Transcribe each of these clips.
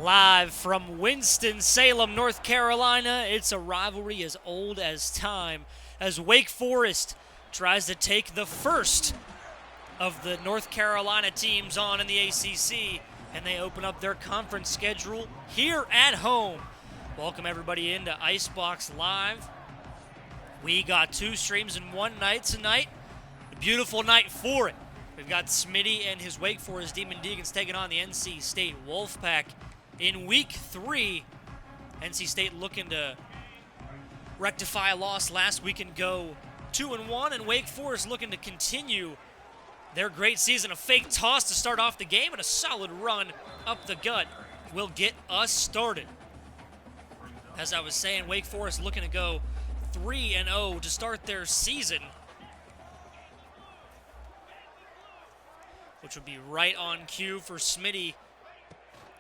Live from Winston-Salem, North Carolina, it's a rivalry as old as time as Wake Forest tries to take the first of the North Carolina teams on in the ACC, and they open up their conference schedule here at home. Welcome everybody into IceBox Live. We got two streams in one night tonight. A beautiful night for it. We've got Smitty and his Wake Forest Demon Deacons taking on the NC State Wolfpack in Week 3. NC State looking to rectify a loss last week and go 2-1, and Wake Forest looking to continue their great season. A fake toss to start off the game and a solid run up the gut will get us started. As I was saying, Wake Forest looking to go 3-0 to start their season, which would be right on cue for Smitty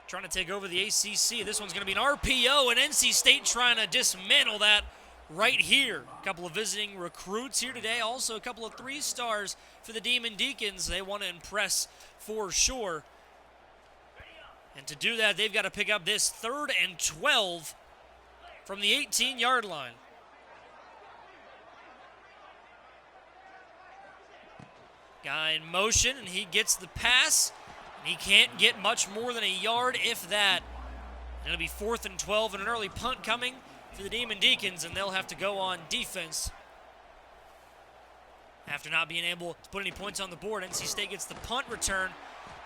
trying to take over the ACC. This one's going to be an RPO, and NC State trying to dismantle that right here. A couple of visiting recruits here today. Also a couple of 3-stars for the Demon Deacons. They want to impress for sure. And to do that, they've got to pick up this 3rd and 12 from the 18-yard line. Guy in motion, and he gets the pass. And he can't get much more than a yard, if that. And it'll be 4th and 12 and an early punt coming for the Demon Deacons, and they'll have to go on defense. After not being able to put any points on the board, NC State gets the punt return.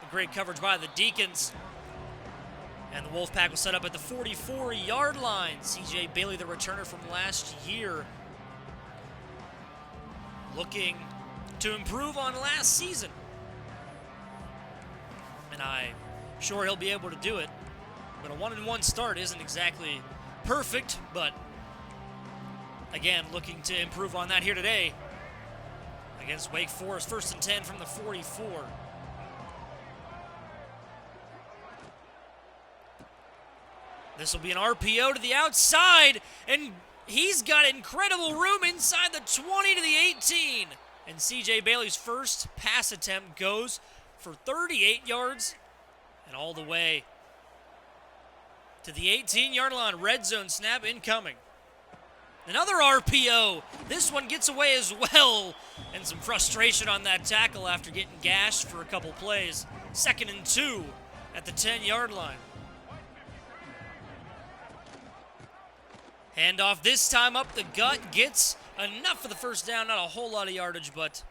A great coverage by the Deacons. And the Wolfpack will set up at the 44-yard line. CJ Bailey, the returner from last year, looking to improve on last season. And I'm sure he'll be able to do it. But a 1-1 start isn't exactly perfect, but again, looking to improve on that here today against Wake Forest. 1st and 10 from the 44. This will be an RPO to the outside, and he's got incredible room inside the 20 to the 18. And CJ Bailey's first pass attempt goes for 38 yards and all the way to the 18-yard line. Red zone snap incoming. Another RPO. This one gets away as well, and some frustration on that tackle after getting gashed for a couple plays. 2nd and 2 at the 10-yard line. Handoff this time up the gut, gets enough for the first down. Not a whole lot of yardage, but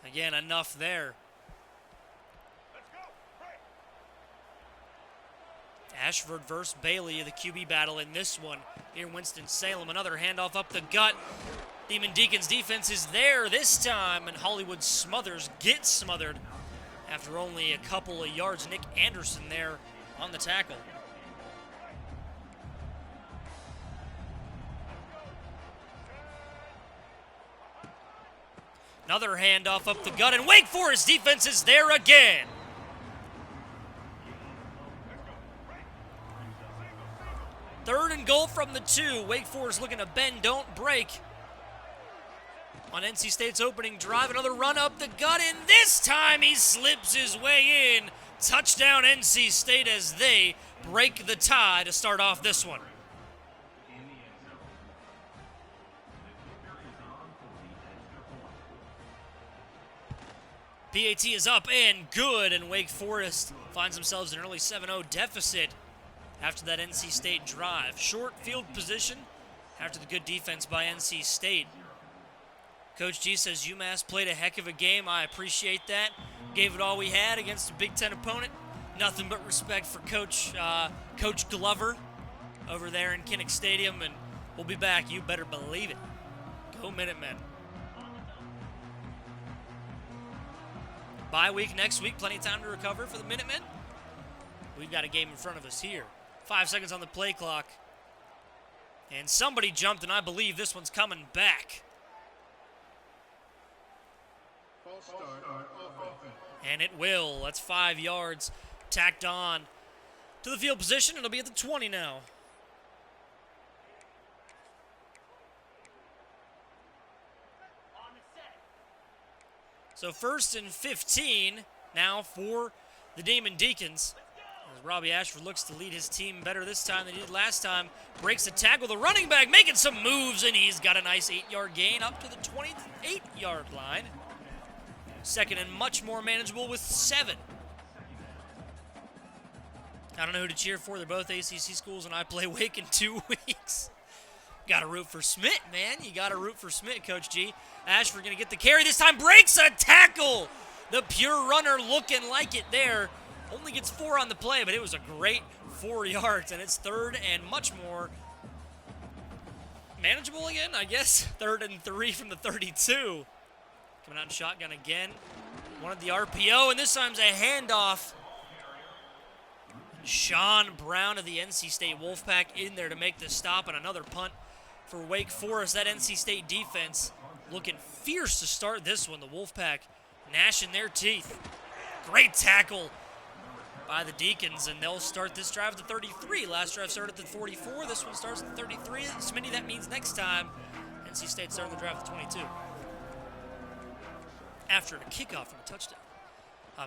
again, enough there. Ashford versus Bailey, the QB battle in this one here in Winston-Salem. Another handoff up the gut. Demon Deacons defense is there this time, and Hollywood Smothers gets smothered after only a couple of yards. Nick Anderson there on the tackle. Another handoff up the gut, and Wake Forest defense is there again. Third and goal from the 2. Wake Forest looking to bend, don't break. On NC State's opening drive, another run up the gut, and this time he slips his way in. Touchdown NC State as they break the tie to start off this one. PAT is up and good, and Wake Forest finds themselves in an early 7-0 deficit after that NC State drive. Short field position after the good defense by NC State. Coach G says UMass played a heck of a game. I appreciate that. Gave it all we had against a Big Ten opponent. Nothing but respect for Coach Glover over there in Kinnick Stadium, and we'll be back. You better believe it. Go Minutemen. Bye week next week, plenty of time to recover for the Minutemen. We've got a game in front of us here. 5 seconds on the play clock. And somebody jumped, and I believe this one's coming back. And it will. That's 5 yards tacked on to the field position. It'll be at the 20 now. So 1st and 15 now for the Demon Deacons. As Robbie Ashford looks to lead his team better this time than he did last time. Breaks the tackle, the running back making some moves, and he's got a nice 8-yard gain up to the 28-yard line. Second and much more manageable with 7. I don't know who to cheer for. They're both ACC schools, and I play Wake in 2 weeks. Got to root for Smith, man. You got to root for Smith, Coach G. Ashford going to get the carry this time. Breaks a tackle. The pure runner looking like it there. Only gets 4 on the play, but it was a great 4 yards, and it's 3rd and much more manageable again, I guess. 3rd and 3 from the 32. Coming out in shotgun again. Wanted the RPO, and this time's a handoff. Sean Brown of the NC State Wolfpack in there to make the stop, and another punt for Wake Forest. That NC State defense looking fierce to start this one. The Wolfpack gnashing their teeth. Great tackle by the Deacons, and they'll start this drive at the 33. Last drive started at the 44. This one starts at the 33. Smitty, that means next time NC State starting the drive at the 22. After a kickoff from a touchdown.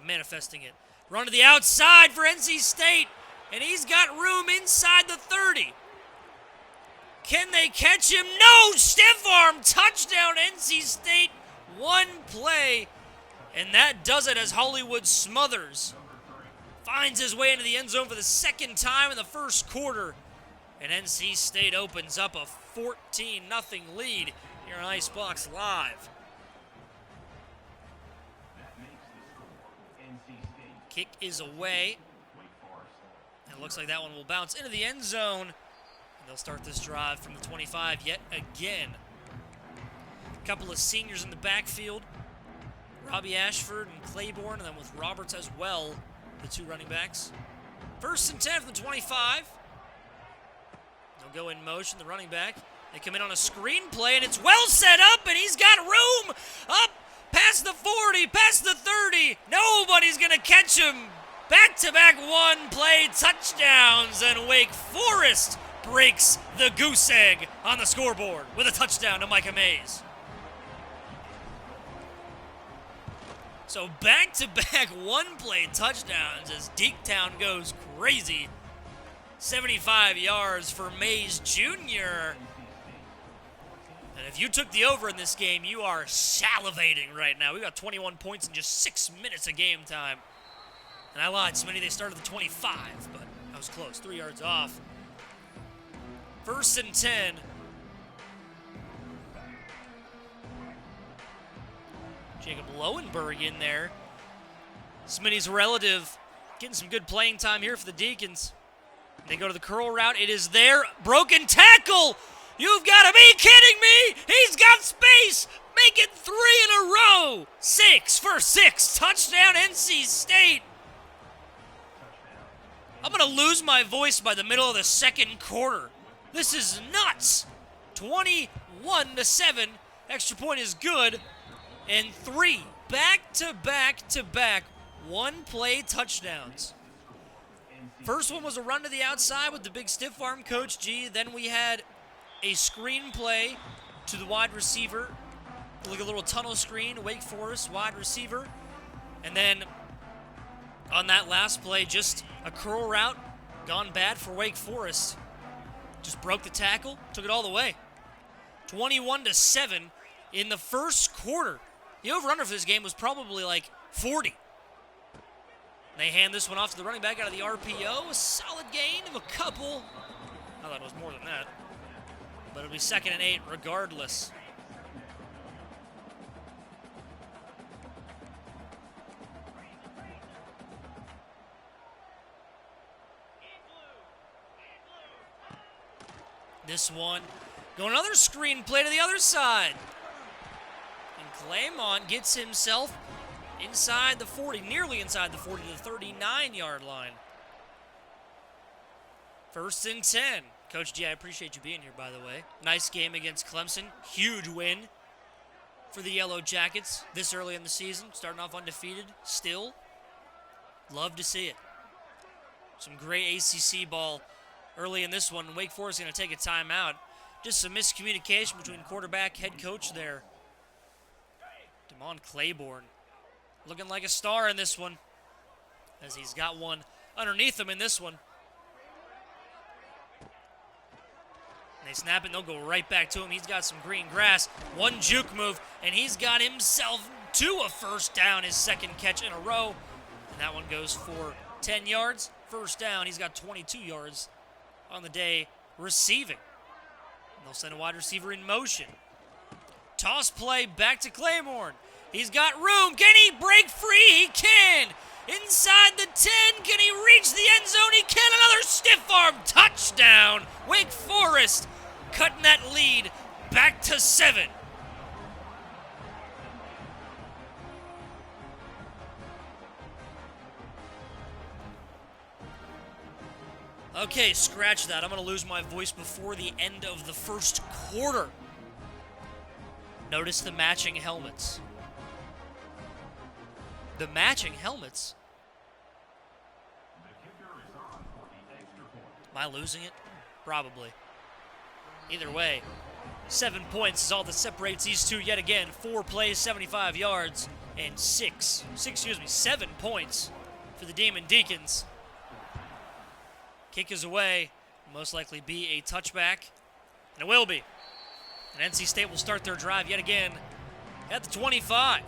Manifesting it. Run to the outside for NC State, and he's got room inside the 30. Can they catch him? No! Stiff arm touchdown NC State. 1 play, and that does it as Hollywood Smothers finds his way into the end zone for the 2nd time in the first quarter, and NC State opens up a 14-0 lead here on IceBox Live. Kick is away. And it looks like that one will bounce into the end zone. And they'll start this drive from the 25 yet again. A couple of seniors in the backfield. Robbie Ashford and Claiborne, and then with Roberts as well, the 2 running backs. 1st and 10 from the 25. They'll go in motion, the running back. They come in on a screen play, and it's well set up, and he's got room up past the 40, past the 30. Nobody's going to catch him. Back-to-back 1-play touchdowns, and Wake Forest breaks the goose egg on the scoreboard with a touchdown to Micah Mays. So back-to-back 1-play touchdowns as Deektown goes crazy. 75 yards for Mays Jr. And if you took the over in this game, you are salivating right now. We got 21 points in just 6 minutes of game time. And I lied, Smitty, they started at the 25, but I was close, 3 yards off. 1st and 10. Jacob Lowenberg in there. Smitty's relative getting some good playing time here for the Deacons. They go to the curl route. It is there. Broken tackle. You've got to be kidding me. He's got space. Make it 3 in a row. 6 for 6. Touchdown NC State. I'm going to lose my voice by the middle of the 2nd quarter. This is nuts. 21-7. Extra point is good. And 3 back-to-back-to-back 1-play touchdowns. First one was a run to the outside with the big stiff arm, Coach G. Then we had a screen play to the wide receiver. Look, a little tunnel screen, Wake Forest wide receiver. And then on that last play, just a curl route gone bad for Wake Forest. Just broke the tackle, took it all the way. 21-7 in the first quarter. The over-under for this game was probably like 40. They hand this one off to the running back out of the RPO. A solid gain of a couple. I thought it was more than that. But it'll be 2nd and 8 regardless. This one, go another screen play to the other side. And Claymont gets himself inside the 40, nearly inside the 40 to the 39-yard line. 1st and 10. Coach G, I appreciate you being here, by the way. Nice game against Clemson. Huge win for the Yellow Jackets this early in the season. Starting off undefeated still. Love to see it. Some great ACC ball early in this one. Wake Forest is going to take a timeout. Just some miscommunication between quarterback, head coach there. Damon Claiborne looking like a star in this one, as he's got one underneath him in this one. And they snap it, and they'll go right back to him. He's got some green grass. One juke move, and he's got himself to a first down, his second catch in a row. And that one goes for 10 yards. First down, he's got 22 yards on the day receiving. And they'll send a wide receiver in motion. Toss play back to Claiborne. He's got room. Can he break free? He can. Inside the 10. Can he reach the end zone? He can. Another stiff arm touchdown. Wake Forest cutting that lead back to 7. Okay, scratch that. I'm going to lose my voice before the end of the first quarter. Notice the matching helmets. The matching helmets? Am I losing it? Probably. Either way, 7 points is all that separates these two yet again. 4 plays, 75 yards, and 7 points for the Demon Deacons. Kick is away. Will most likely be a touchback. And it will be. And NC State will start their drive yet again at the 25.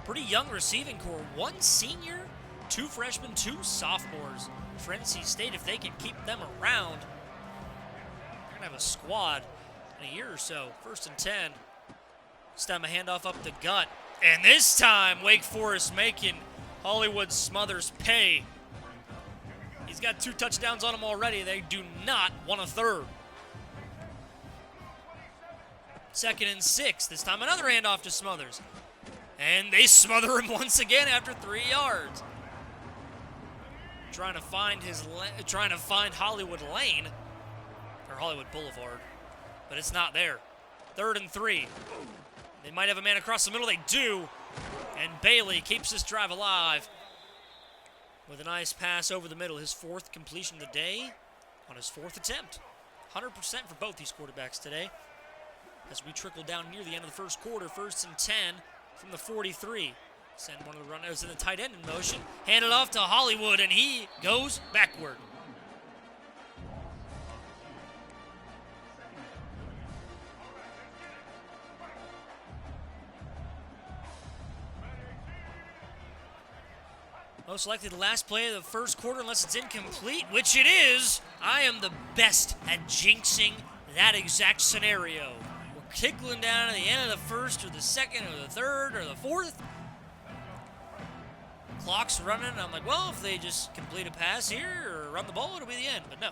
Pretty young receiving core. 1 senior, 2 freshmen, 2 sophomores. For NC State, if they can keep them around, they're going to have a squad in a year or so. 1st and 10. This time a handoff up the gut. And this time, Wake Forest making Hollywood Smothers pay. He's got 2 touchdowns on him already. They do not want a third. 2nd and 6. This time another handoff to Smothers. And they smother him once again after 3 yards. Trying to find Hollywood Lane. Or Hollywood Boulevard. But it's not there. 3rd and 3. They might have a man across the middle. They do. And Bailey keeps this drive alive with a nice pass over the middle. His 4th completion of the day on his 4th attempt. 100% for both these quarterbacks today. As we trickle down near the end of the first quarter, 1st and 10 from the 43. Send one of the runners in the tight end in motion. Hand it off to Hollywood, and he goes backward. Most likely the last play of the first quarter, unless it's incomplete, which it is. I am the best at jinxing that exact scenario. We're tickling down at the end of the first or the second or the third or the fourth. Clock's running, and I'm like, well, if they just complete a pass here or run the ball, it'll be the end. But no.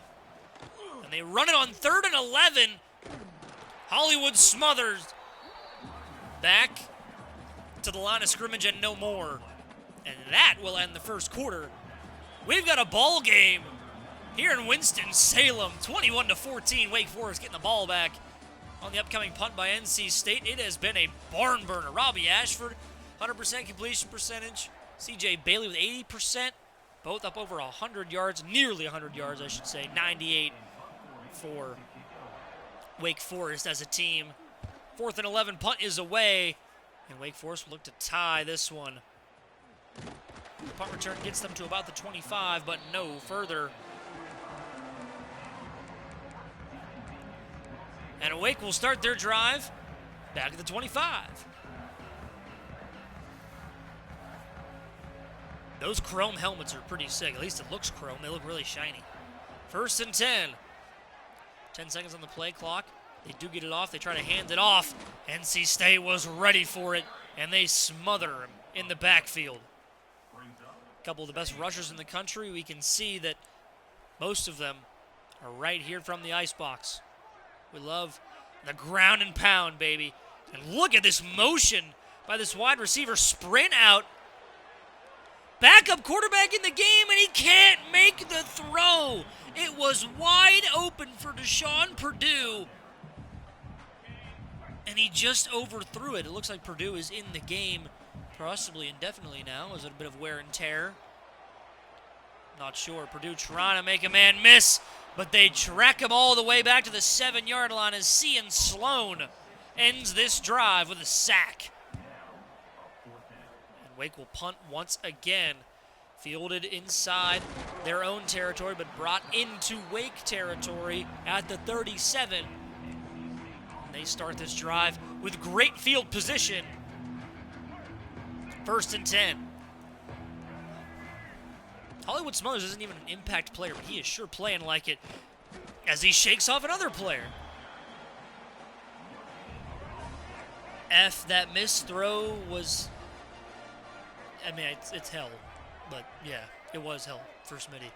And they run it on 3rd and 11. Hollywood Smothers back to the line of scrimmage and no more. And that will end the first quarter. We've got a ball game here in Winston-Salem. 21-14. Wake Forest getting the ball back on the upcoming punt by NC State. It has been a barn burner. Robbie Ashford, 100% completion percentage. CJ Bailey with 80%. Both up over 100 yards. Nearly 100 yards, I should say. 98 for Wake Forest as a team. 4th and 11. Punt is away. And Wake Forest will look to tie this one. The punt return gets them to about the 25, but no further. And Wake will start their drive back at the 25. Those chrome helmets are pretty sick. At least it looks chrome. They look really shiny. 1st and 10. 10 seconds on the play clock. They do get it off. They try to hand it off. NC State was ready for it, and they smother him in the backfield. A couple of the best rushers in the country. We can see that most of them are right here from the IceBox. We love the ground and pound, baby. And look at this motion by this wide receiver. Sprint out. Backup quarterback in the game, and he can't make the throw. It was wide open for Deshaun Purdue. And he just overthrew it. It looks like Purdue is in the game possibly indefinitely now. Is it a bit of wear and tear? Not sure. Purdue trying to make a man miss, but they track him all the way back to the 7-yard line as Cian Sloan ends this drive with a sack. And Wake will punt once again Fielded inside their own territory, but brought into Wake territory at the 37. They start this drive with great field position. 1st and 10. Hollywood Smothers isn't even an impact player, but he is sure playing like it as he shakes off another player. That missed throw was, I mean, it's hell. But, yeah, it was hell for Smitty.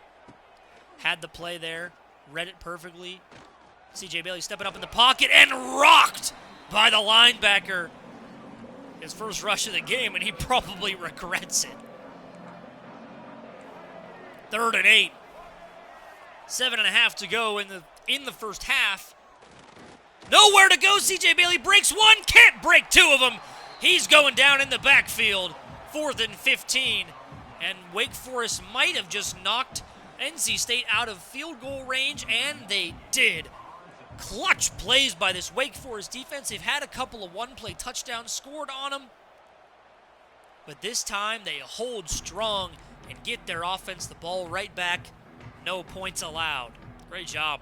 Had the play there, read it perfectly. C.J. Bailey stepping up in the pocket and rocked by the linebacker. His first rush of the game, and he probably regrets it. 3rd and 8. 7.5 to go in the first half. Nowhere to go. C.J. Bailey breaks one, can't break two of them. He's going down in the backfield. 4th and 15. And Wake Forest might have just knocked NC State out of field goal range, and they did. Clutch plays by this Wake Forest defense. They've had a couple of one-play touchdowns scored on them, but this time they hold strong and get their offense the ball right back. No points allowed. Great job.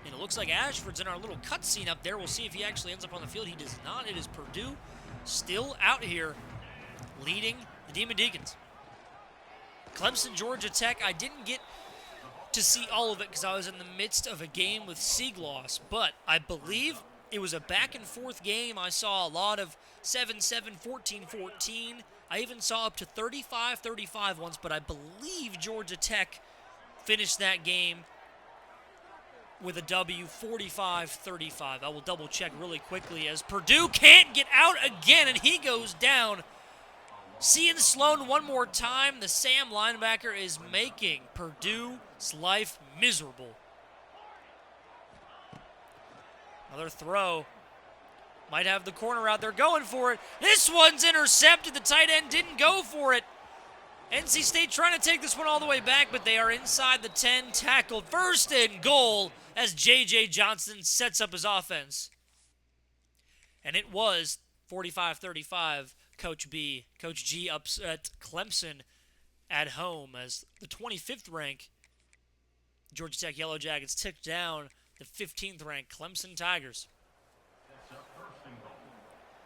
And it looks like Ashford's in our little cutscene up there. We'll see if he actually ends up on the field. He does not. It is Purdue still out here leading the Demon Deacons. Clemson, Georgia Tech, I didn't get to see all of it because I was in the midst of a game with Seagloss, but I believe it was a back-and-forth game. I saw a lot of 7-7, 14-14. I even saw up to 35-35 once, but I believe Georgia Tech finished that game with a W, 45-35. I will double-check really quickly as Purdue can't get out again, and he goes down. Seeing Sloan one more time, the Sam linebacker is making Purdue's life miserable. Another throw. Might have the corner out there going for it. This one's intercepted. The tight end didn't go for it. NC State trying to take this one all the way back, but they are inside the 10, tackled. 1st and goal as J.J. Johnson sets up his offense. And it was 45-35. Coach G upset Clemson at home as the 25th ranked Georgia Tech Yellow Jackets ticked down the 15th ranked Clemson Tigers.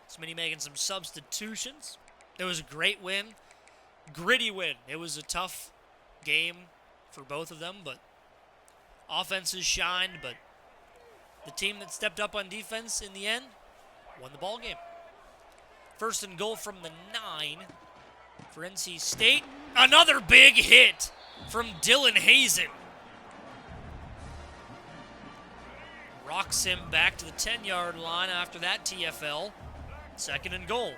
Smitty making some substitutions. It was a great win, gritty win. It was a tough game for both of them, but offenses shined, but the team that stepped up on defense in the end won the ball game. 1st and goal from the 9 for NC State. Another big hit from Dylan Hazen. Rocks him back to the 10-yard line after that TFL. 2nd and goal.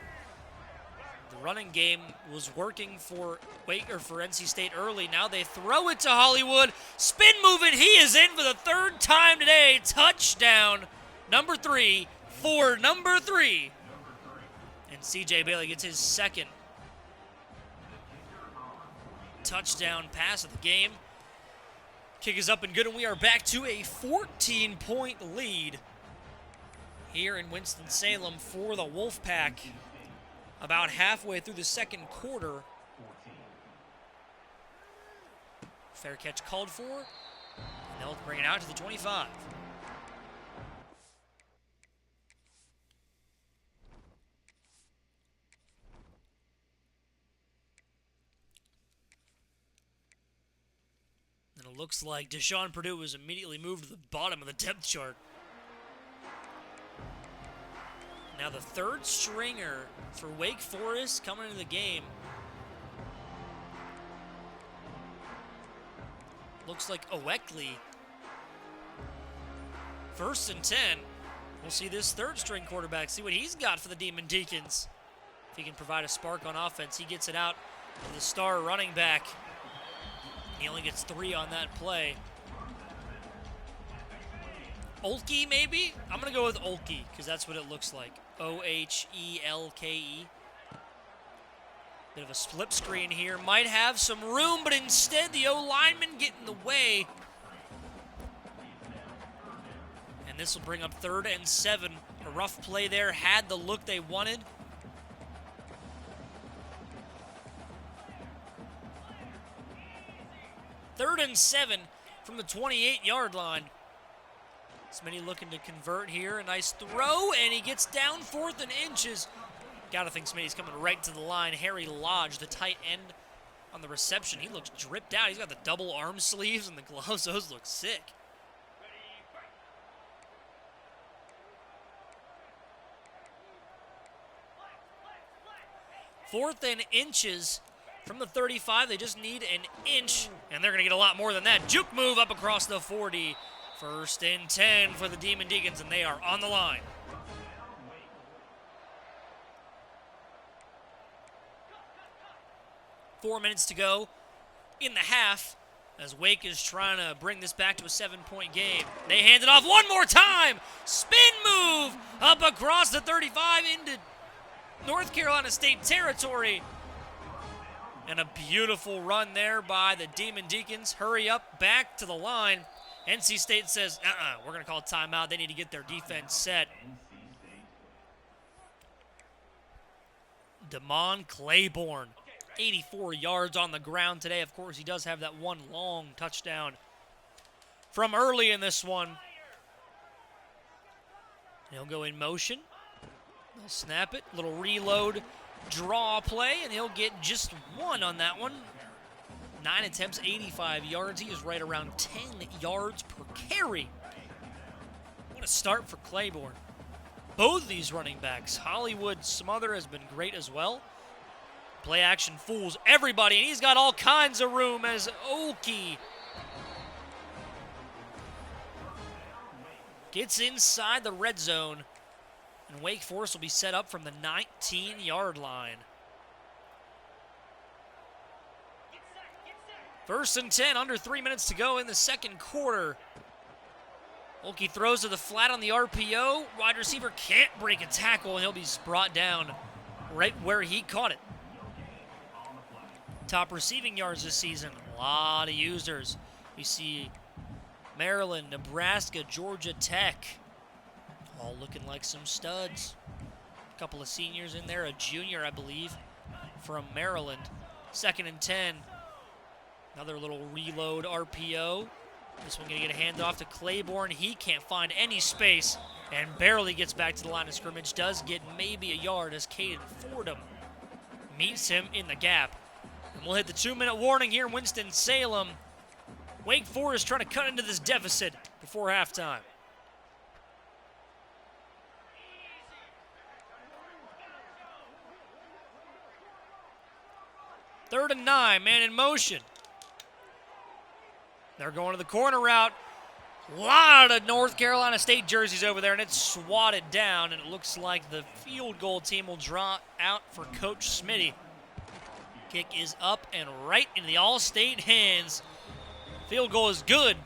The running game was working for NC State early. Now they throw it to Hollywood. Spin move it. He is in for the 3rd time today. Touchdown number 3 for number 3. And C.J. Bailey gets his 2nd touchdown pass of the game. Kick is up and good, and we are back to a 14-point lead here in Winston-Salem for the Wolfpack. About halfway through the 2nd quarter. Fair catch called for, and they'll bring it out to the 25. And it looks like Deshaun Purdue was immediately moved to the bottom of the depth chart. Now the 3rd stringer for Wake Forest coming into the game. Looks like Oweckley. 1st and 10. We'll see this 3rd string quarterback, see what he's got for the Demon Deacons. If he can provide a spark on offense, he gets it out to the star running back. He only gets 3 on that play. Olke, maybe? I'm going to go with Olke, because that's what it looks like. O-H-E-L-K-E. Bit of a slip screen here. Might have some room, but instead the O-lineman get in the way. And this will bring up 3rd and 7. A rough play there. Had the look they wanted. and 7 from the 28-yard line. Smitty looking to convert here. A nice throw, and he gets down 4th and inches. Gotta think Smitty's coming right to the line. Harry Lodge, the tight end on the reception. He looks dripped out. He's got the double arm sleeves and the gloves. Those look sick. Fourth and inches from the 35. They just need an inch, and they're going to get a lot more than that. Juke move up across the 40. First and 10 for the Demon Deacons, and they are on the line. Four minutes to go in the half as Wake is trying to bring this back to a 7-point game. They hand it off one more time. Spin move up across the 35 into North Carolina State territory. And a beautiful run there by the Demon Deacons. Hurry up, back to the line. NC State says, we're going to call timeout. They need to get their defense set. Damon Claiborne, 84 yards on the ground today. Of course, he does have that one long touchdown from early in this one. He'll go in motion. They'll snap it. Little reload, draw play, and he'll get just one on that one. 9 attempts, 85 yards. He is right around 10 yards per carry. What a start for Claiborne. Both of these running backs. Hollywood Smother has been great as well. Play action fools everybody, and he's got all kinds of room as Oki gets inside the red zone, and Wake Forest will be set up from the 19-yard line. First and 10, under 3 minutes to go in the second quarter. Oki throws to the flat on the RPO. Wide receiver can't break a tackle, and he'll be brought down right where he caught it. Top receiving yards this season, a lot of users. We see Maryland, Nebraska, Georgia Tech, all looking like some studs. A couple of seniors in there, a junior, I believe, from Maryland. Second and 10. Another little reload RPO. This one going to get a handoff to Claiborne. He can't find any space and barely gets back to the line of scrimmage. Does get maybe a yard as Caden Fordham meets him in the gap. And we'll hit the 2-minute warning here in Winston-Salem. Wake Forest trying to cut into this deficit before halftime. Third and 9, man in motion. They're going to the corner route. A lot of North Carolina State jerseys over there, and it's swatted down, and it looks like the field goal team will draw out for Coach Smitty. Kick is up and right in the All-State hands. Field goal is good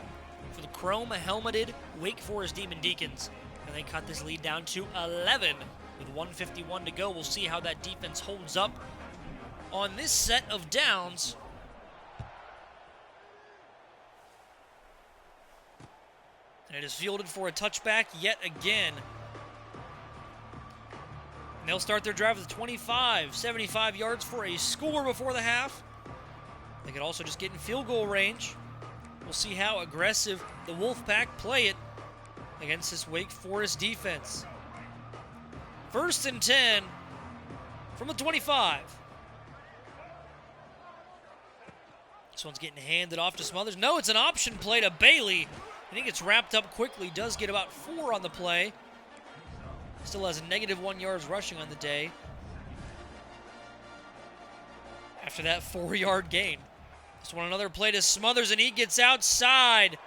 for the chrome-helmeted Wake Forest Demon Deacons, and they cut this lead down to 11 with 1:51 to go. We'll see how that defense holds up on this set of downs. And it is fielded for a touchback yet again. And they'll start their drive with 25, 75 yards for a score before the half. They could also just get in field goal range. We'll see how aggressive the Wolfpack play it against this Wake Forest defense. First and 10 from the 25. This one's getting handed off to Smothers. No, it's an option play to Bailey. I think it's wrapped up quickly. Does get about 4 on the play. Still has a -1 yards rushing on the day after that 4-yard gain. This one another play to Smothers, and he gets outside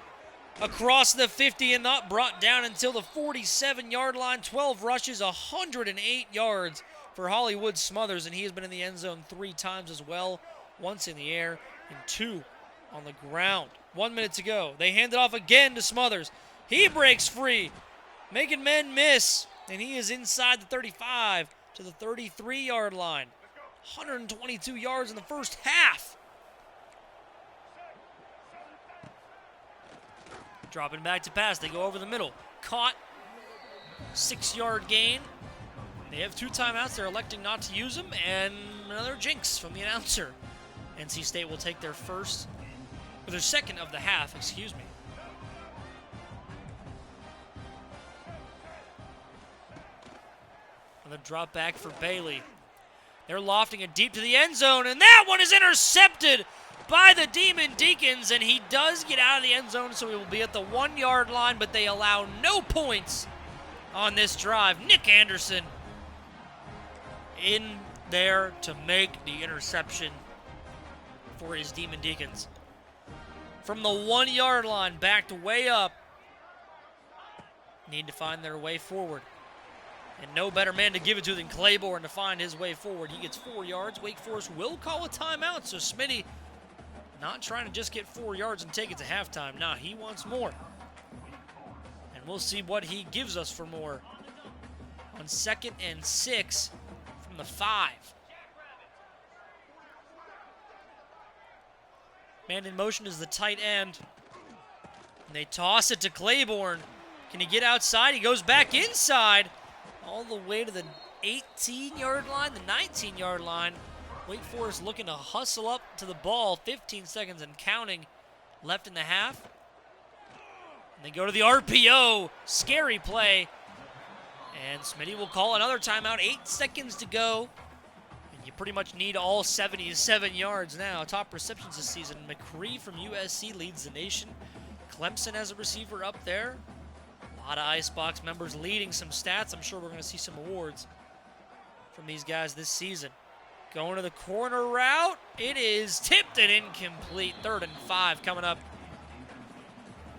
across the 50 and not brought down until the 47-yard line. 12 rushes, 108 yards for Hollywood Smothers, and he has been in the end zone 3 times as well. Once in the air and 2 on the ground. 1 minute to go. They hand it off again to Smothers. He breaks free, making men miss, and he is inside the 35 to the 33-yard line. 122 yards in the first half. Dropping back to pass. They go over the middle. Caught. 6-yard gain. They have 2 timeouts. They're electing not to use them, and another jinx from the announcer. NC State will take their first or their second of the half, excuse me. Another drop back for Bailey. They're lofting it deep to the end zone, and that one is intercepted by the Demon Deacons, and he does get out of the end zone, so he will be at the 1-yard line, but they allow no points on this drive. Nick Anderson in there to make the interception for his Demon Deacons. From the 1-yard line, backed way up. Need to find their way forward. And no better man to give it to than Claiborne to find his way forward. He gets 4 yards. Wake Forest will call a timeout, so Smitty not trying to just get 4 yards and take it to halftime. Nah, he wants more. And we'll see what he gives us for more. On 2nd and 6 from the 5. Man in motion is the tight end. And they toss it to Claiborne. Can he get outside? He goes back inside. All the way to the 18-yard line, the 19-yard line. Wake Forest looking to hustle up to the ball. 15 seconds and counting left in the half. And they go to the RPO. Scary play. And Smitty will call another timeout. 8 seconds to go. And you pretty much need all 77 yards now. Top receptions this season. McCree from USC leads the nation. Clemson has a receiver up there. A lot of IceBox members leading some stats. I'm sure we're going to see some awards from these guys this season. Going to the corner route. It is tipped and incomplete. 3rd and 5 coming up.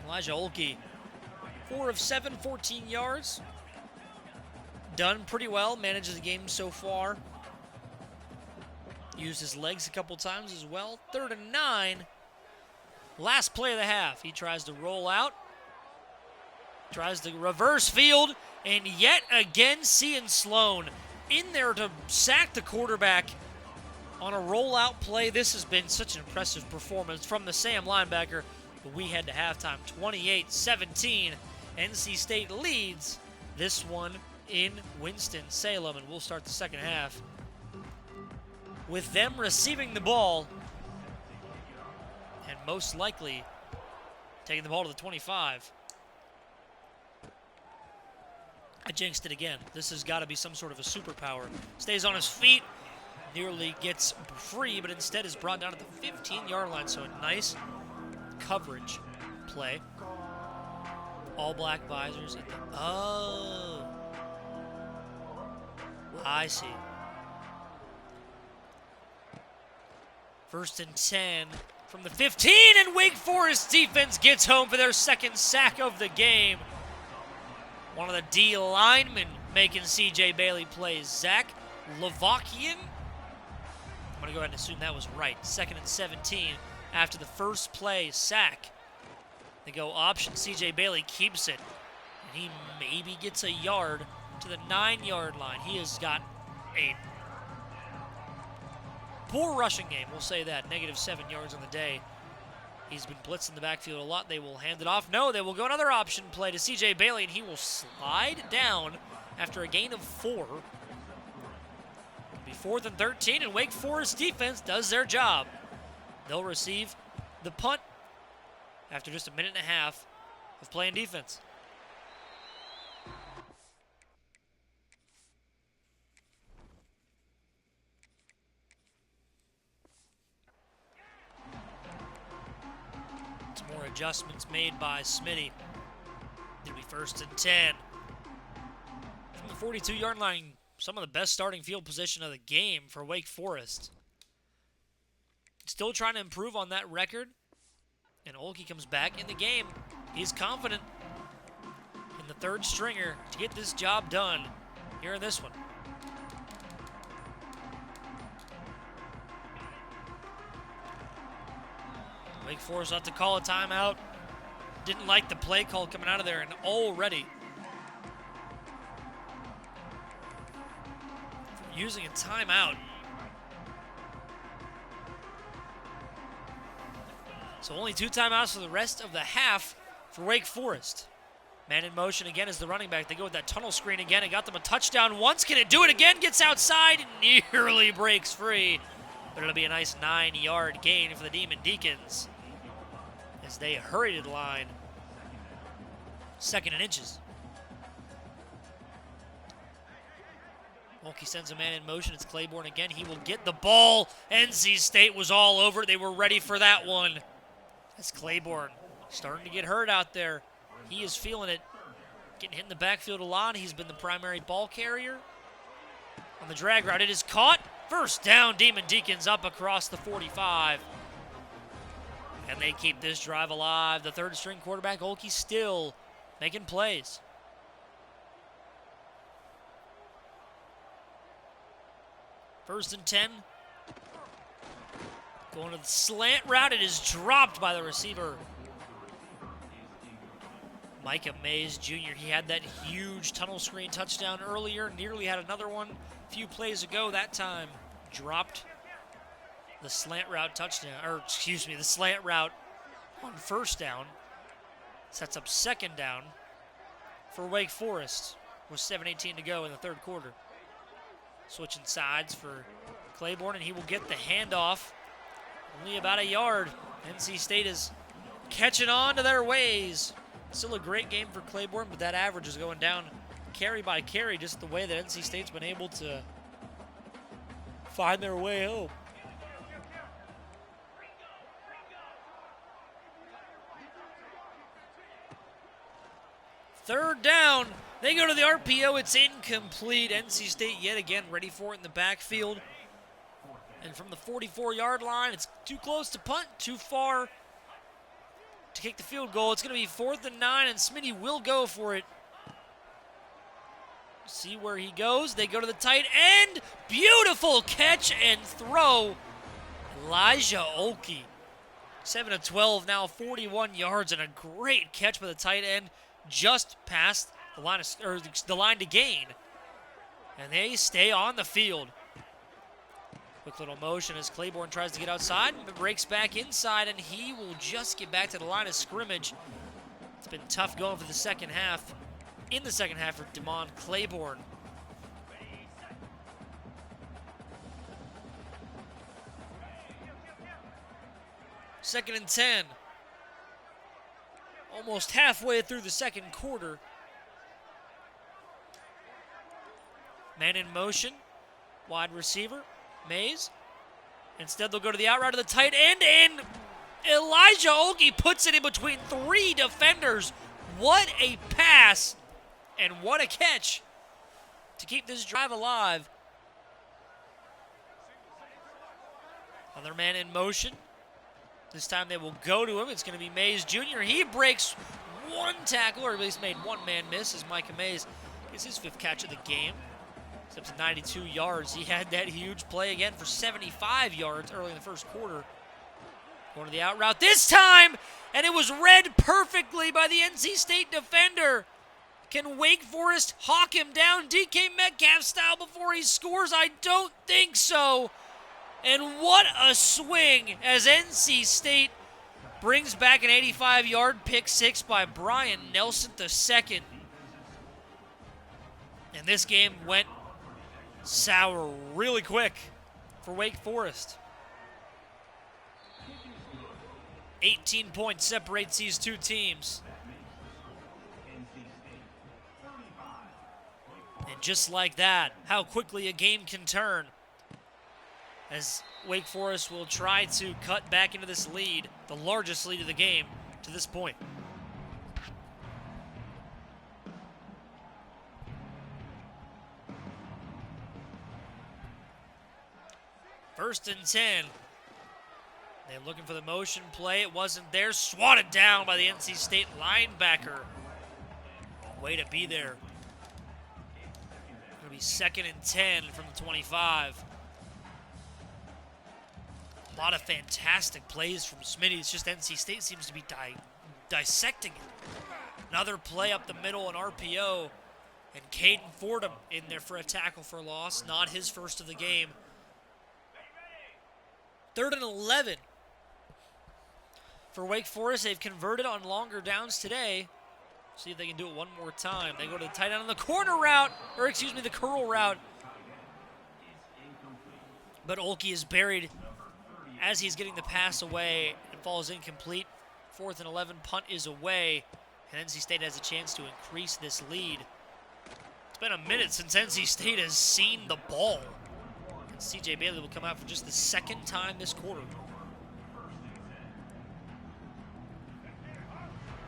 Elijah Olkey, 4 of 7, 14 yards. Done pretty well. Manages the game so far. Used his legs a couple times as well. 3rd and 9. Last play of the half. He tries to roll out. Tries to reverse field, and yet again, Cian Sloan in there to sack the quarterback on a rollout play. This has been such an impressive performance from the Sam linebacker, but we head to halftime. 28-17, NC State leads this one in Winston-Salem, and we'll start the second half with them receiving the ball and most likely taking the ball to the 25. I jinxed it again. This has got to be some sort of a superpower. Stays on his feet, nearly gets free, but instead is brought down to the 15-yard line. So a nice coverage play. All black visors at the... Oh. I see. 1st and 10 from the 15, and Wake Forest defense gets home for their 2nd sack of the game. One of the D linemen making C.J. Bailey plays. Zach Lavakian. I'm going to go ahead and assume that was right. 2nd and 17 after the first play sack. They go option. C.J. Bailey keeps it. And he maybe gets a yard to the 9-yard line. He has got a poor rushing game. We'll say that. -7 yards on the day. He's been blitzing the backfield a lot. They will hand it off. No, they will go another option play to C.J. Bailey, and he will slide down after a gain of 4. It'll be 4th and 13, and Wake Forest defense does their job. They'll receive the punt after just a minute and a half of playing defense. More adjustments made by Smitty. It'll be 1st and 10. From the 42-yard line, some of the best starting field position of the game for Wake Forest. Still trying to improve on that record. And Olkey comes back in the game. He's confident in the 3rd stringer to get this job done here in this one. Wake Forest have to call a timeout. Didn't like the play call coming out of there, and already using a timeout. So only 2 timeouts for the rest of the half for Wake Forest. Man in motion again is the running back. They go with that tunnel screen again. It got them a touchdown once. Can it do it again? Gets outside and nearly breaks free. But it'll be a nice 9-yard gain for the Demon Deacons. as they hurry to the line. 2nd and inches. Mulkey sends a man in motion. It's Claiborne again. He will get the ball. NC State was all over it. They were ready for that one. That's Claiborne starting to get hurt out there. He is feeling it. Getting hit in the backfield a lot. He's been the primary ball carrier. On the drag route, it is caught. First down, Demon Deacons up across the 45. And they keep this drive alive. The 3rd-string quarterback, Olkey, still making plays. First and 10. Going to the slant route. It is dropped by the receiver. Micah Mays Jr. He had that huge tunnel screen touchdown earlier. Nearly had another one a few plays ago. That time dropped the slant route touchdown, or excuse me, the slant route on 1st down. Sets up 2nd down for Wake Forest with 7:18 to go in the 3rd quarter. Switching sides for Claiborne, and he will get the handoff. Only about a yard. NC State is catching on to their ways. Still a great game for Claiborne, but that average is going down carry by carry, just the way that NC State's been able to find their way home. Third down. They go to the RPO. It's incomplete. NC State yet again ready for it in the backfield. And from the 44-yard line, it's too close to punt, too far to kick the field goal. It's going to be 4th and 9, and Smitty will go for it. See where he goes. They go to the tight end. Beautiful catch and throw. Elijah Olkey. 7 of 12, now 41 yards, and a great catch by the tight end just past the line to gain. And they stay on the field. Quick little motion as Claiborne tries to get outside, but breaks back inside, and he will just get back to the line of scrimmage. It's been tough going for the second half. In the second half for Demon Claiborne. Second and 10. Almost halfway through the 2nd quarter. Man in motion. Wide receiver. Mays. Instead, they'll go to the out route of the tight end, and Elijah Olkey puts it in between 3 defenders. What a pass, and what a catch to keep this drive alive. Another man in motion. This time they will go to him. It's going to be Mays Jr. He breaks one tackle, or at least made one man miss, as Micah Mays gets his 5th catch of the game. It's up to 92 yards. He had that huge play again for 75 yards early in the 1st quarter. Going to the out route this time, and it was read perfectly by the NC State defender. Can Wake Forest hawk him down DK Metcalf style before he scores? I don't think so. And what a swing as NC State brings back an 85-yard pick 6 by Brian Nelson II. And this game went sour really quick for Wake Forest. 18 points separates these two teams. And just like that, how quickly a game can turn, as Wake Forest will try to cut back into this lead, the largest lead of the game to this point. First and 10. They're looking for the motion play. It wasn't there. Swatted down by the NC State linebacker. Way to be there. It'll be 2nd and 10 from the 25. A lot of fantastic plays from Smitty. It's just NC State seems to be dissecting it. Another play up the middle, an RPO. And Caden Fordham in there for a tackle for loss. Not his first of the game. 3rd and 11. For Wake Forest, they've converted on longer downs today. See if they can do it one more time. They go to the tight end on the corner route, or excuse me, the curl route. But Olkey is buried as he's getting the pass away and falls incomplete. 4th and 11, punt is away, and NC State has a chance to increase this lead. It's been a minute since NC State has seen the ball. And CJ Bailey will come out for just the 2nd time this quarter.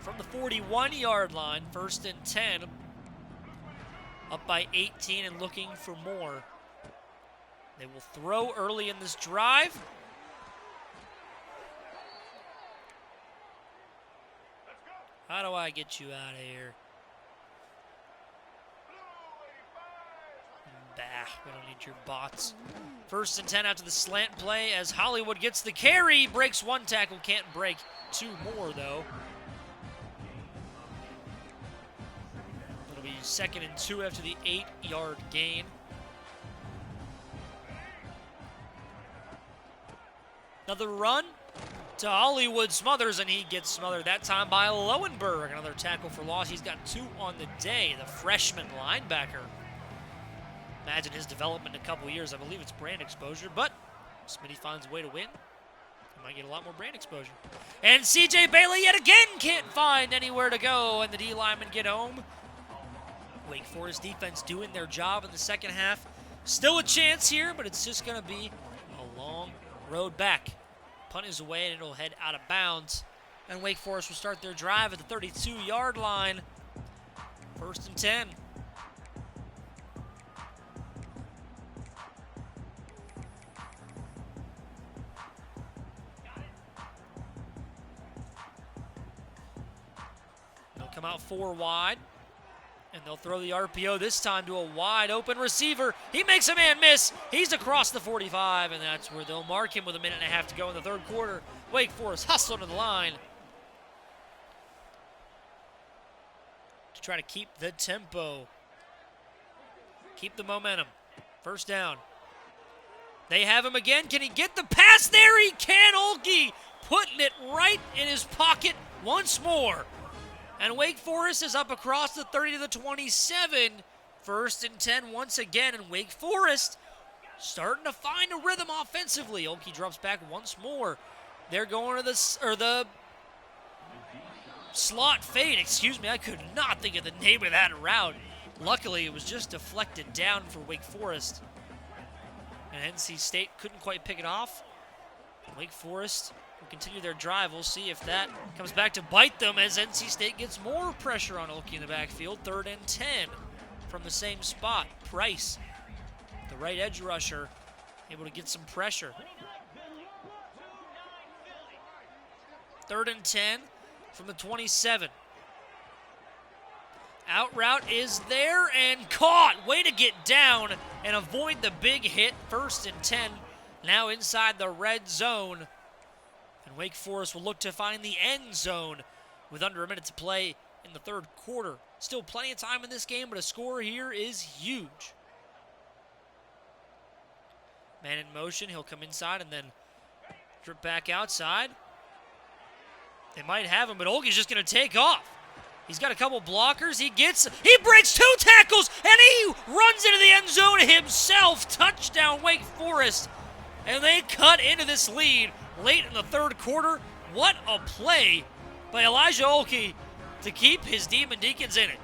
From the 41-yard line, 1st and 10. Up by 18 and looking for more. They will throw early in this drive. How do I get you out of here? Bah, we don't need your bots. 1st and 10 after the slant play as Hollywood gets the carry. Breaks 1 tackle, can't break 2 more though. It'll be 2nd and 2 after the 8-yard gain. Another run to Hollywood, Smothers, and he gets smothered that time by Lowenberg. Another tackle for loss. He's got 2 on the day, the freshman linebacker. Imagine his development in a couple years. I believe it's brand exposure, but Smitty finds a way to win. He might get a lot more brand exposure. And CJ Bailey yet again can't find anywhere to go, and the D linemen get home. Wake Forest defense doing their job in the 2nd half. Still a chance here, but it's just going to be a long road back. Punt is away, and it'll head out of bounds. And Wake Forest will start their drive at the 32-yard line. 1st and 10. They'll come out 4 wide. And they'll throw the RPO this time to a wide open receiver. He makes a man miss. He's across the 45, and that's where they'll mark him with 1.5 minutes to go in the 3rd quarter. Wake Forest hustle to the line to try to keep the tempo, keep the momentum. 1st down. They have him again. Can he get the pass there? He can. Olkey putting it right in his pocket once more. And Wake Forest is up across the 30 to the 27. 1st and 10 once again, and Wake Forest starting to find a rhythm offensively. Olkey drops back once more. They're going to the slot fade. Excuse me, I could not think of the name of that route. Luckily, it was just deflected down for Wake Forest. And NC State couldn't quite pick it off. Wake Forest will continue their drive. We'll see if that comes back to bite them as NC State gets more pressure on Olkey in the backfield. 3rd and 10 from the same spot. Price, the right edge rusher, able to get some pressure. 3rd and 10 from the 27. Out route is there and caught. Way to get down and avoid the big hit. 1st and 10 now inside the red zone. And Wake Forest will look to find the end zone with under 1 minute to play in the 3rd quarter. Still plenty of time in this game, but a score here is huge. Man in motion, he'll come inside and then drip back outside. They might have him, but Olkey's just going to take off. He's got a couple blockers. He breaks 2 tackles, and he runs into the end zone himself. Touchdown, Wake Forest. And they cut into this lead late in the 3rd quarter. What a play by Elijah Olkey to keep his Demon Deacons in it.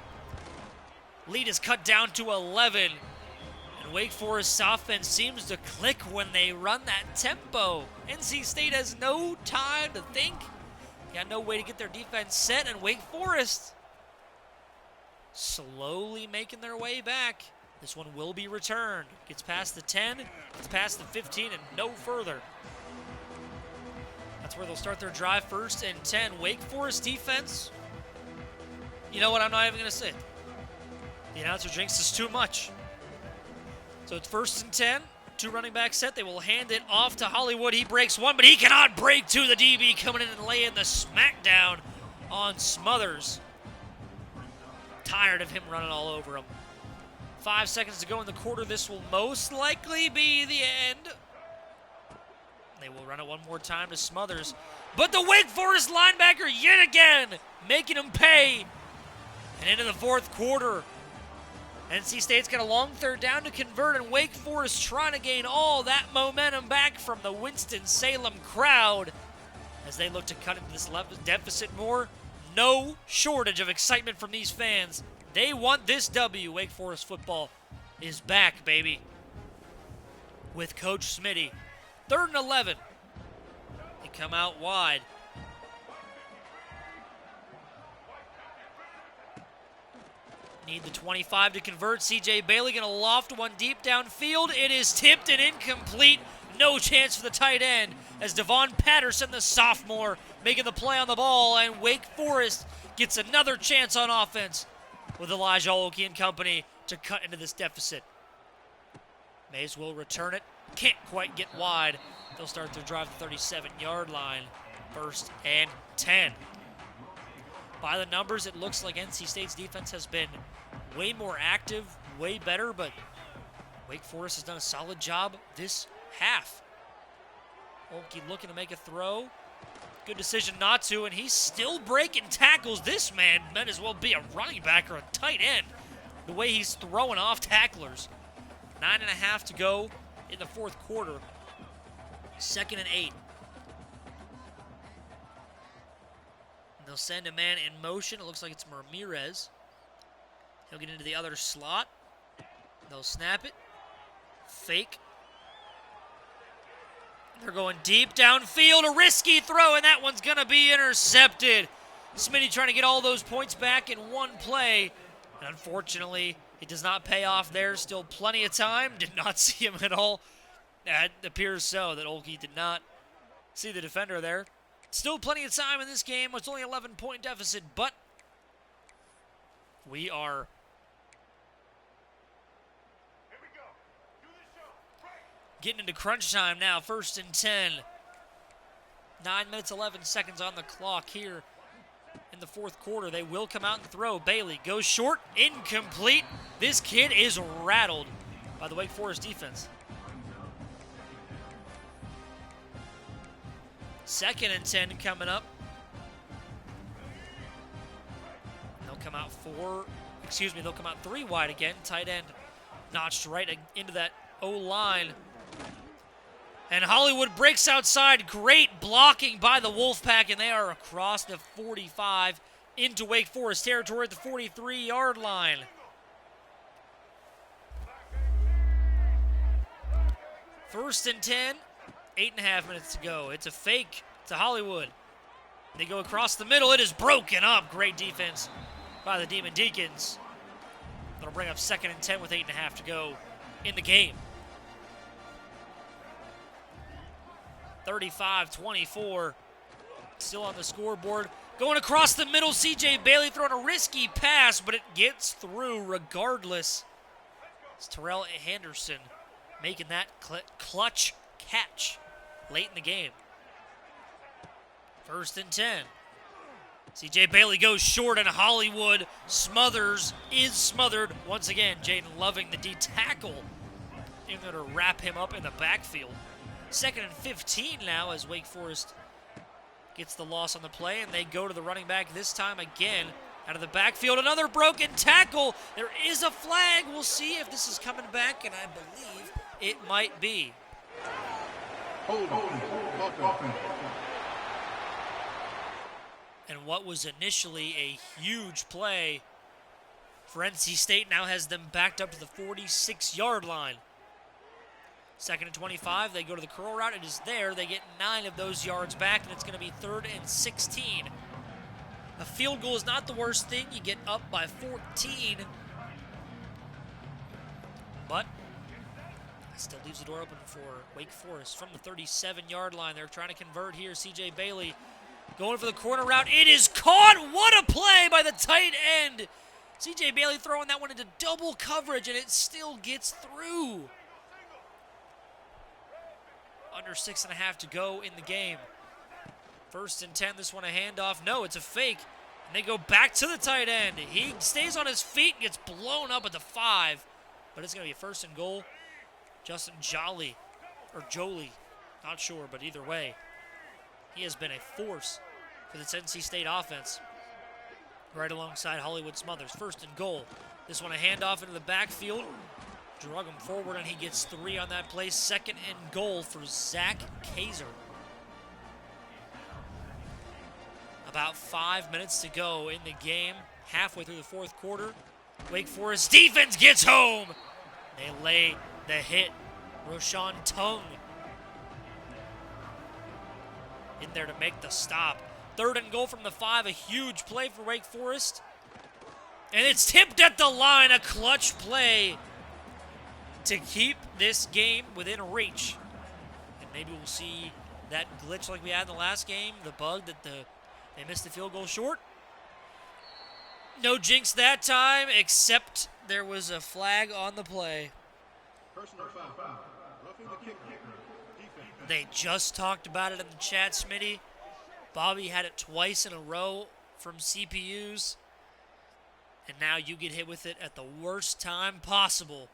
Lead is cut down to 11. And Wake Forest's offense seems to click when they run that tempo. NC State has no time to think. Got no way to get their defense set, and Wake Forest slowly making their way back. This one will be returned. Gets past the 10, gets past the 15, and no further. That's where they'll start their drive. 1st and 10. Wake Forest defense. You know what? I'm not even going to say it. The announcer drinks this too much. So it's 1st and 10. 2 running back set. They will hand it off to Hollywood. He breaks 1, but he cannot break 2. The DB coming in and laying the smackdown on Smothers. Tired of him running all over him. 5 seconds to go in the quarter. This will most likely be the end. They will run it one more time to Smothers. But the Wake Forest linebacker yet again making him pay. And into the 4th quarter. NC State's got a long 3rd down to convert, and Wake Forest trying to gain all that momentum back from the Winston-Salem crowd. as they look to cut into this deficit more. No shortage of excitement from these fans. They want this W. Wake Forest football is back, baby, with Coach Smitty. 3rd and 11. They come out wide. Need the 25 to convert. C.J. Bailey going to loft one deep downfield. It is tipped and incomplete. No chance for the tight end as Devon Patterson, the sophomore, making the play on the ball, and Wake Forest gets another chance on offense with Elijah Olkey and company to cut into this deficit. Mays will return it. Can't quite get wide. They'll start their drive at the 37-yard line. 1st and 10. By the numbers, it looks like NC State's defense has been way more active, way better, but Wake Forest has done a solid job this half. Olkey looking to make a throw. Good decision not to, and he's still breaking tackles. This man might as well be a running back or a tight end, the way he's throwing off tacklers. 9.5 to go in the 4th quarter. 2nd and 8. They'll send a man in motion. It looks like it's Ramirez. He'll get into the other slot. They'll snap it. Fake. They're going deep downfield. A risky throw, and that one's going to be intercepted. Smitty trying to get all those points back in one play. And unfortunately, it does not pay off there. Still plenty of time. Did not see him at all. It appears so that Olkey did not see the defender there. Still plenty of time in this game. It's only 11-point deficit, but we are getting into crunch time now. 1st and 10. 9 minutes, 11 seconds on the clock here in the 4th quarter. They will come out and throw. Bailey goes short, incomplete. This kid is rattled by the Wake Forest defense. 2nd and 10 coming up. They'll come out they'll come out 3 wide again. Tight end notched right into that O-line. And Hollywood breaks outside. Great blocking by the Wolfpack, and they are across the 45 into Wake Forest territory at the 43-yard line. First and 10. 8.5 minutes to go. It's a fake to Hollywood. They go across the middle. It is broken up. Great defense by the Demon Deacons. That'll bring up 2nd and 10 with 8.5 to go in the game. 35-24. Still on the scoreboard. Going across the middle, C.J. Bailey throwing a risky pass, but it gets through regardless. It's Terrell Henderson making that clutch catch late in the game. 1st and 10. C.J. Bailey goes short, and Hollywood is smothered. Once again, Jaden Loving, the D-tackle, in there to wrap him up in the backfield. 2nd and 15 now as Wake Forest gets the loss on the play, and they go to the running back this time again out of the backfield. Another broken tackle. There is a flag. We'll see if this is coming back, and I believe it might be. And what was initially a huge play for NC State now has them backed up to the 46-yard line. 2nd and 25, they go to the curl route. It is there. They get 9 of those yards back, and it's going to be 3rd and 16. A field goal is not the worst thing. You get up by 14. But it still leaves the door open for Wake Forest from the 37-yard line. They're trying to convert here. C.J. Bailey going for the corner route. It is caught. What a play by the tight end. C.J. Bailey throwing that one into double coverage, and it still gets through. Under 6.5 to go in the game. 1st and 10, this one a handoff. No, it's a fake. And they go back to the tight end. He stays on his feet and gets blown up at the 5. But it's going to be a 1st and goal. Justin Jolie, not sure, but either way, he has been a force for this NC State offense. Right alongside Hollywood Smothers. 1st and goal. This one a handoff into the backfield. Drug him forward, and he gets 3 on that play. 2nd and goal for Zach Kaiser. About 5 minutes to go in the game, halfway through the fourth quarter. Wake Forest defense gets home. They lay the hit. Roshan Tung in there to make the stop. 3rd and goal from the 5, a huge play for Wake Forest. And it's tipped at the line, a clutch play to keep this game within reach. And maybe we'll see that glitch like we had in the last game, the bug that they missed the field goal short. No jinx that time, except there was a flag on the play. Personal foul. Roughing the kicker. Defense. They just talked about it in the chat, Smitty. Bobby had it twice in a row from CPUs. And now you get hit with it at the worst time possible.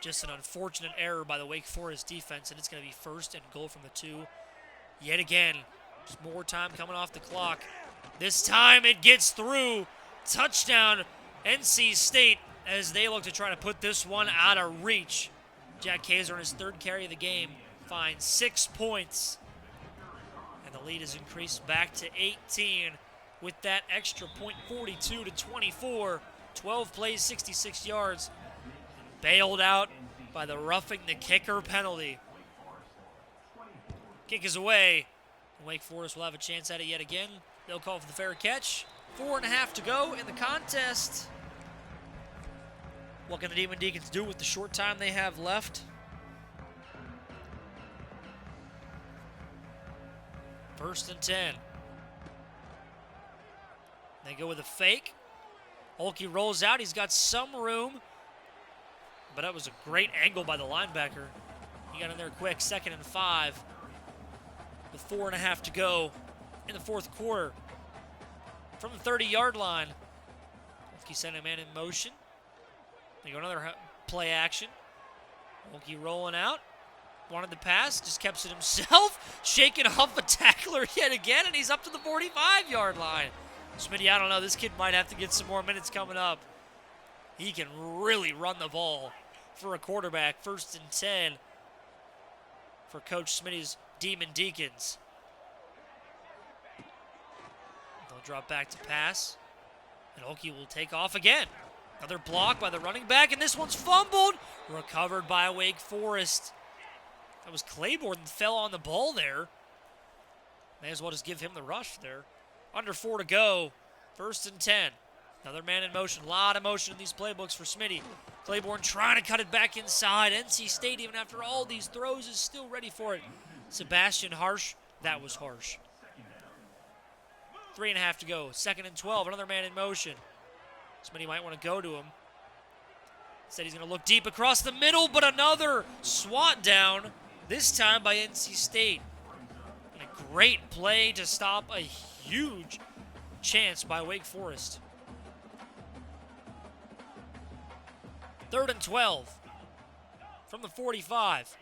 Just an unfortunate error by the Wake Forest defense, and it's going to be 1st and goal from the 2. Yet again, there's more time coming off the clock. This time it gets through. Touchdown, NC State, as they look to try to put this one out of reach. Jack Kaiser on his 3rd carry of the game finds 6 points. And the lead is increased back to 18 with that extra point, 42-24. 12 plays, 66 yards. Bailed out by the roughing the kicker penalty. Kick is away. Wake Forest will have a chance at it yet again. They'll call for the fair catch. 4.5 to go in the contest. What can the Demon Deacons do with the short time they have left? First and 10. They go with a fake. Holke rolls out. He's got some room. But that was a great angle by the linebacker. He got in there quick. 2nd and 5. With 4.5 to go in the fourth quarter. From the 30-yard line. Holke sent a man in motion. They go another play action. Holke rolling out. Wanted the pass. Just kept it himself. Shaking off a tackler yet again. And he's up to the 45-yard line. Smitty, I don't know. This kid might have to get some more minutes coming up. He can really run the ball for a quarterback. 1st and 10 for Coach Smitty's Demon Deacons. They'll drop back to pass. And Holke will take off again. Another block by the running back, and this one's fumbled. Recovered by Wake Forest. That was Claiborne that fell on the ball there. May as well just give him the rush there. Under 4 to go. 1st and 10. Another man in motion. A lot of motion in these playbooks for Smitty. Claiborne trying to cut it back inside. NC State, even after all these throws, is still ready for it. Sebastian Harsh. That was harsh. 3.5 to go. 2nd and 12. Another man in motion. Smitty might want to go to him. Instead, he's going to look deep across the middle, but another swat down. This time by NC State. And a great play to stop a huge chance by Wake Forest. 3rd and 12 from the 45.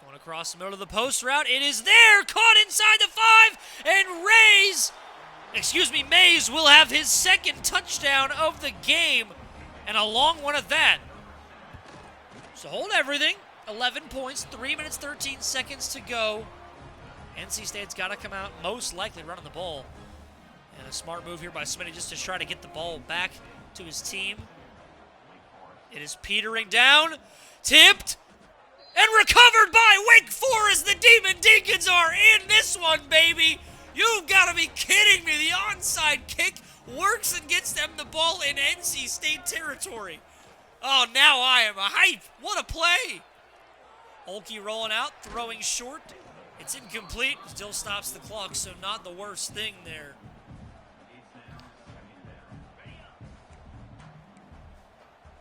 Going across the middle of the post route. It is there, caught inside the 5, and Mays will have his 2nd touchdown of the game, and a long one at that. So hold everything. 11 points, 3 minutes, 13 seconds to go. NC State's got to come out most likely running the ball. And a smart move here by Smitty just to try to get the ball back to his team. It is petering down, tipped, and recovered by Wake Forest. The Demon Deacons are in this one, baby. You've got to be kidding me. The onside kick works and gets them the ball in NC State territory. Oh, now I am hype. What a play. Holke rolling out, throwing short. It's incomplete. Still stops the clock, so not the worst thing there.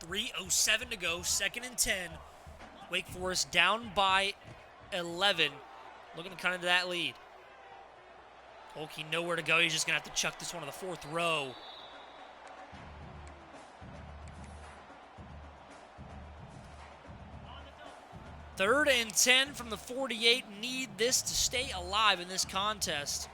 .307 to go, 2nd and 10. Wake Forest down by 11. Looking to cut into that lead. Holke nowhere to go. He's just going to have to chuck this one to the 4th row. Third and 10 from the 48. Need this to stay alive in this contest.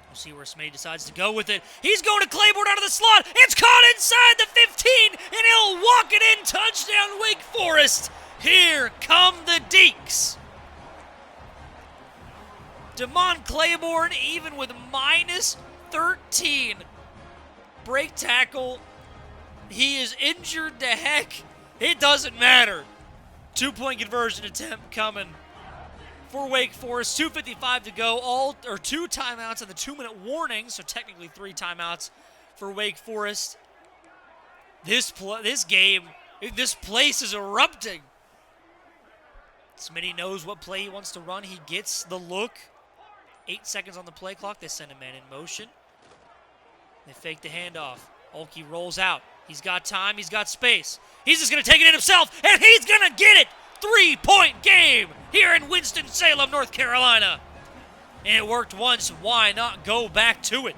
We'll see where Smitty decides to go with it. He's going to Claiborne out of the slot. It's caught inside the 15, and he'll walk it in. Touchdown, Wake Forest. Here come the Deeks. Demon Claiborne, even with minus 13. Break tackle. He is injured to heck. It doesn't matter. 2-point conversion attempt coming for Wake Forest. 2:55 to go. Two timeouts and the 2-minute warning, so technically 3 timeouts for Wake Forest. This game, this place is erupting. Smitty knows what play he wants to run. He gets the look. 8 seconds on the play clock. They send a man in motion. They fake the handoff. Olkey rolls out. He's got time. He's got space. He's just going to take it in himself, and he's going to get it. 3-point game here in Winston-Salem, North Carolina. And it worked once. Why not go back to it?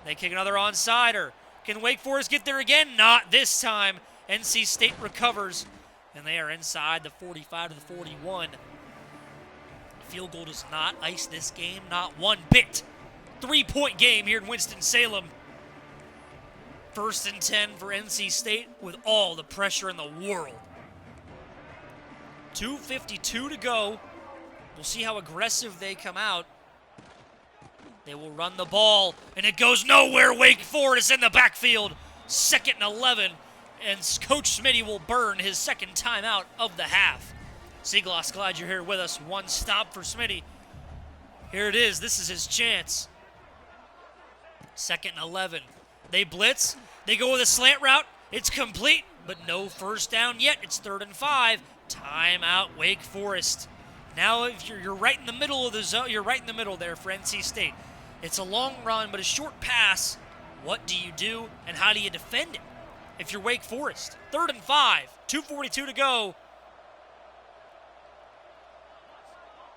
They kick another onside-er. Can Wake Forest get there again? Not this time. NC State recovers, and they are inside the 45 to the 41. Field goal does not ice this game, not one bit. 3-point game here in Winston-Salem. 1st and 10 for NC State with all the pressure in the world. 2:52 to go. We'll see how aggressive they come out. They will run the ball, and it goes nowhere. Wake Forest in the backfield. 2nd and 11, and Coach Smitty will burn his second timeout of the half. Seagloss, glad you're here with us. One stop for Smitty. Here it is. This is his chance. 2nd and 11. They blitz. They go with a slant route. It's complete, but no first down yet. It's 3rd and 5. Timeout, Wake Forest. Now, if you're right in the middle of the zone, you're right in the middle there for NC State. It's a long run, but a short pass. What do you do, and how do you defend it if you're Wake Forest? 3rd and 5. 2:42 to go.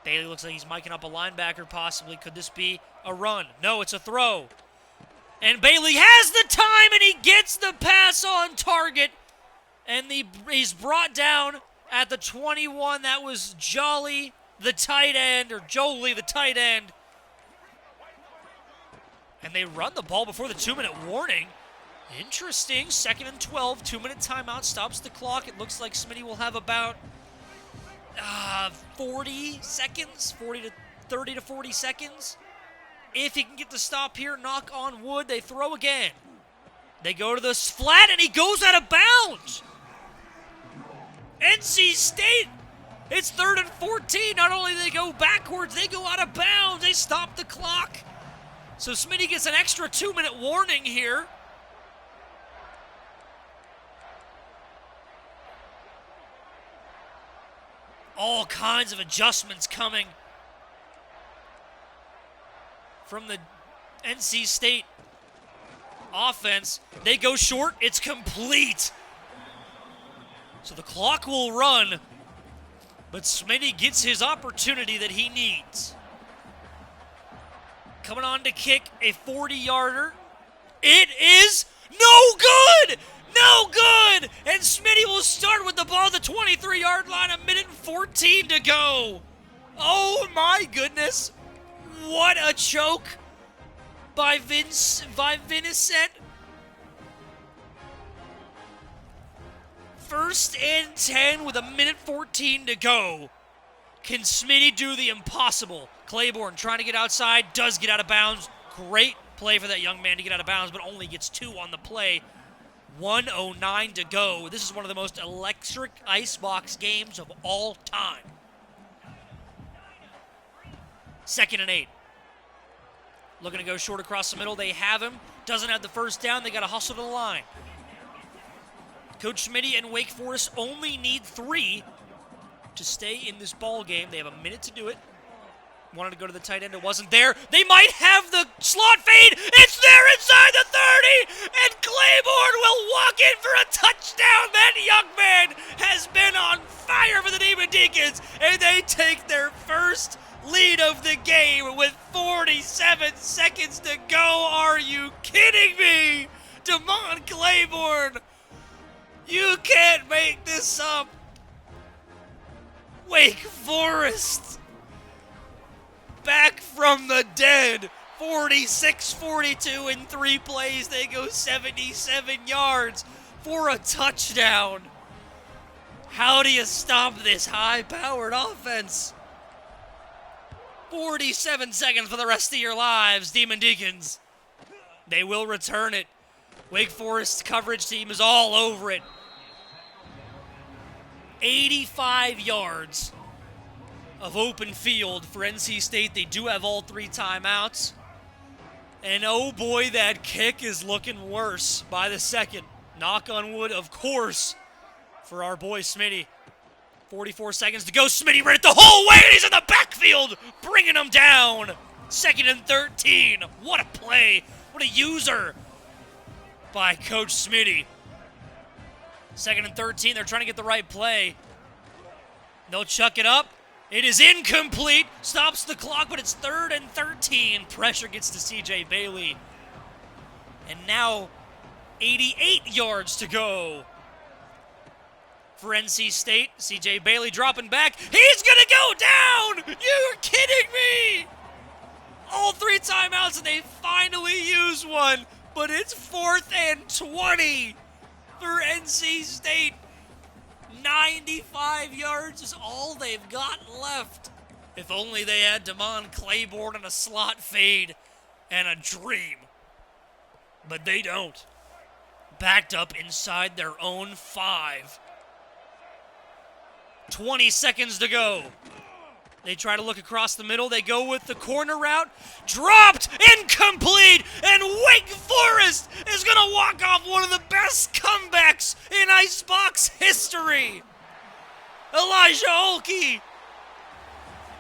Bailey looks like he's miking up a linebacker, possibly. Could this be a run? No, it's a throw. And Bailey has the time, and he gets the pass on target. And he's brought down at the 21. That was Jolie, the tight end. And they run the ball before the 2-minute warning. Interesting. 2nd and 12. 2-minute timeout stops the clock. It looks like Smitty will have about 40 seconds, 30 to 40 seconds. If he can get the stop here, knock on wood, they throw again. They go to the flat, and he goes out of bounds. NC State, it's 3rd and 14. Not only do they go backwards, they go out of bounds. They stop the clock. So Smitty gets an extra 2-minute warning here. All kinds of adjustments coming from the NC State offense. They go short. It's complete. So the clock will run, but Smitty gets his opportunity that he needs. Coming on to kick a 40-yarder. It is no good! No good! And Smitty will start with the ball at the 23-yard line. 1:14 to go. Oh my goodness. What a choke by Vincent. 1st and 10 with 1:14 to go. Can Smitty do the impossible? Claiborne trying to get outside, does get out of bounds. Great play for that young man to get out of bounds, but only gets 2 on the play. 1:09 to go. This is one of the most electric icebox games of all time. 2nd and 8. Looking to go short across the middle. They have him. Doesn't have the first down. They got to hustle to the line. Coach Smitty and Wake Forest only need 3 to stay in this ball game. They have a minute to do it. Wanted to go to the tight end. It wasn't there. They might have the slot fade. It's there inside the 30. And Claiborne will walk in for a touchdown. That young man has been on fire for the Demon Deacons. And they take their first lead of the game with 47 seconds to go. Are you kidding me? Demon Claiborne. You can't make this up. Wake Forest back from the dead. 46-42 in 3 plays. They go 77 yards for a touchdown. How do you stop this high-powered offense? 47 seconds for the rest of your lives, Demon Deacons. They will return it. Wake Forest coverage team is all over it. 85 yards of open field for NC State. They do have all 3 timeouts. And oh boy, that kick is looking worse by the second. Knock on wood, of course, for our boy Smitty. 44 seconds to go. Smitty ran it the whole way, and he's in the backfield, bringing him down. 2nd and 13. What a play. What a user by Coach Smitty. 2nd and 13. They're trying to get the right play. They'll chuck it up. It is incomplete. Stops the clock, but it's 3rd and 13. Pressure gets to C.J. Bailey. And now 88 yards to go for NC State. C.J. Bailey dropping back. He's going to go down! You're kidding me! All 3 timeouts, and they finally use one. But it's 4th and 20 for NC State. 95 yards is all they've got left. If only they had Demon Claiborne and a slot fade and a dream. But they don't. Backed up inside their own 5. 20 seconds to go. They try to look across the middle. They go with the corner route. Dropped! Incomplete! And Wake Forest is going to walk off one of the best comebacks in IceBox history. Elijah Olkey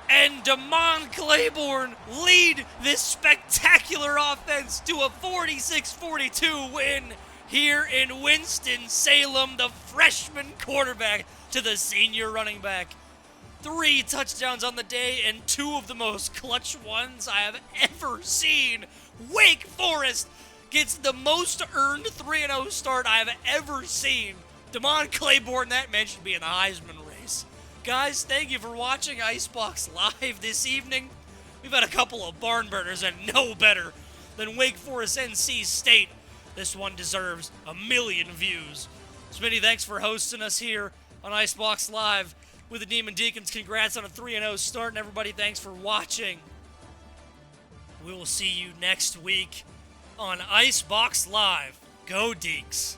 and Demon Claiborne lead this spectacular offense to a 46-42 win here in Winston-Salem. The freshman quarterback to the senior running back. 3 touchdowns on the day and 2 of the most clutch ones I have ever seen. Wake Forest gets the most earned 3-0 start I have ever seen. Demon Claiborne, that man should be in the Heisman race. Guys, thank you for watching IceBox Live this evening. We've had a couple of barn burners and no better than Wake Forest NC State. This one deserves 1 million views. Smitty, thanks for hosting us here on IceBox Live with the Demon Deacons. Congrats on a 3-0 start, and everybody, thanks for watching. We will see you next week on IceBox Live. Go Deeks.